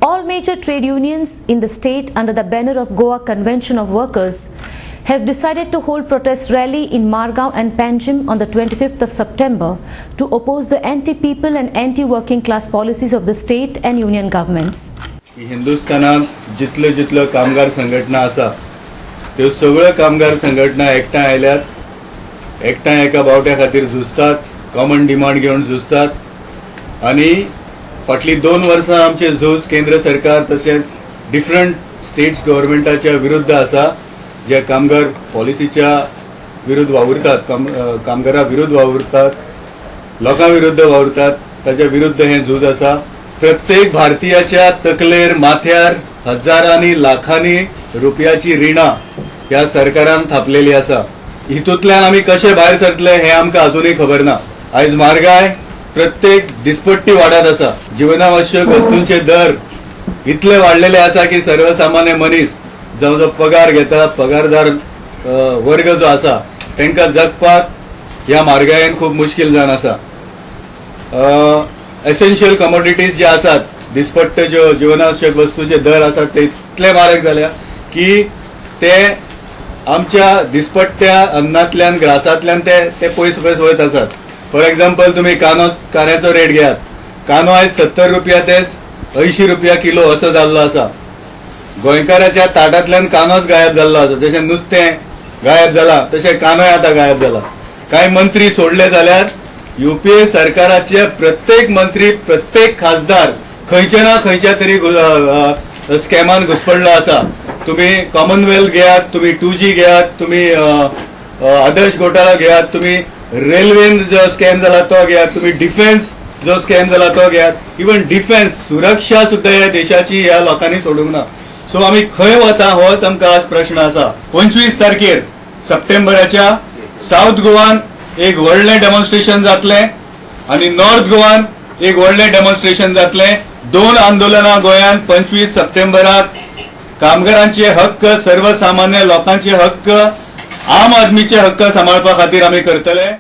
All major trade unions in the state under the banner of Goa Convention of Workers have decided to hold protest rally in Margao and Panjim on the 25th of September to oppose the anti-people and anti-working class policies of the state and union governments. हिंदुस्थानात जितलो कामगार संघटना आसा त्यो सगळ्यो कामगार संघटना एकठांय आयल्यात, एकठांय एका बावट्या खातीर झुजतात, कॉमन डिमांड घेवन झुजतात आणि फाटली 2 वर्सां आमचे झूज केंद्र सरकार तशेंच डिफरंट स्टेट्स गव्हर्नमेंटाच्या विरुद्ध आसा, जे कामगार पॉलिसीच्या विरुद्ध वावुरतात, कामगारा विरुद्ध वावुरतात, लोकां विरुद्ध वावुरतात, ताच्या विरुद्ध हे झूज आसा। प्रत्येक भारतीयाच्या तकलेर माथ्यार हजारांनी लाखांनी रुपयाची रिणां ह्या सरकारान थापलेली आसा। हितूंतल्यान आमी कशे भायर सरतले हे आमकां अजुनूय खबर ना। आयज म्हारगाय प्रत्येक दिसपट्टी वाडत आसा, जीवनावश्यक वस्तूंचे दर इतले वाडलेले आसा की सर्वसामान्य मनीस जो पगार घेता, पगारदार वर्ग जो आसा तांकां जगपाक ह्या म्हारगायेन खूब मुश्कील जावन आसा। एसेन्शियल कमोडिटीज जे आसात, दिसपट्टे ज्यो जीवनावश्यक वस्तूंचे दर आसात ते इतले म्हारग जाल्या की ते आमच्या दिसपट्ट्या अन्नांतल्यान ग्रासांतल्यान ते पयस वयत आसात। फॉर एग्जाम्पल तुमी कांद्याचो रेट घेयात, कांदो आयज 70 रुपया ते 80 रुपया किलो असो जाल्लो आसा। गोंयकाराच्या ताटांतल्यान कांदोच गायब जाल्लो आसा। जशें नुस्तें गायब जाला तशें कांदोय आतां गायब जाला। कांय मंत्री सोडले जाल्यार UPA सरकाराचे प्रत्येक मंत्री, प्रत्येक खासदार खंयचे ना खंयच्या तरी स्कॅमान घुसपडलो आसा। तुम्ही कॉमनवेल्थ घेयात, तुम्ही 2G घेयात, तुम्ही आदर्श घोटाळा घेयात, तुम्ही रेल्वेन जो स्कॅम जाला तो घेयात, तुम्ही डिफेन्स जो स्कॅम जाला तो घेयात। इवन डिफेन्स सुरक्षा सुद्धा ह्या देशाची ह्या लोकांनी सोडूंक ना। सो आमी खंय वता होच आमकां आज प्रश्न आसा। 25 तारखेर सप्टेंबराच्या साउथ गोवान एक व्हडलें डेमॉन्स्ट्रेशन जातले आणि नॉर्थ गोवान एक व्हडलें डेमॉन्स्ट्रेशन जातले। 2 आंदोलनां गोंयान 25 सप्टेंबराक कामगारांचे हक्क, सर्वसामान्य लोकांचे हक्क, आम आदमीचे हक्क सांबाळपा खातीर आमी करतले।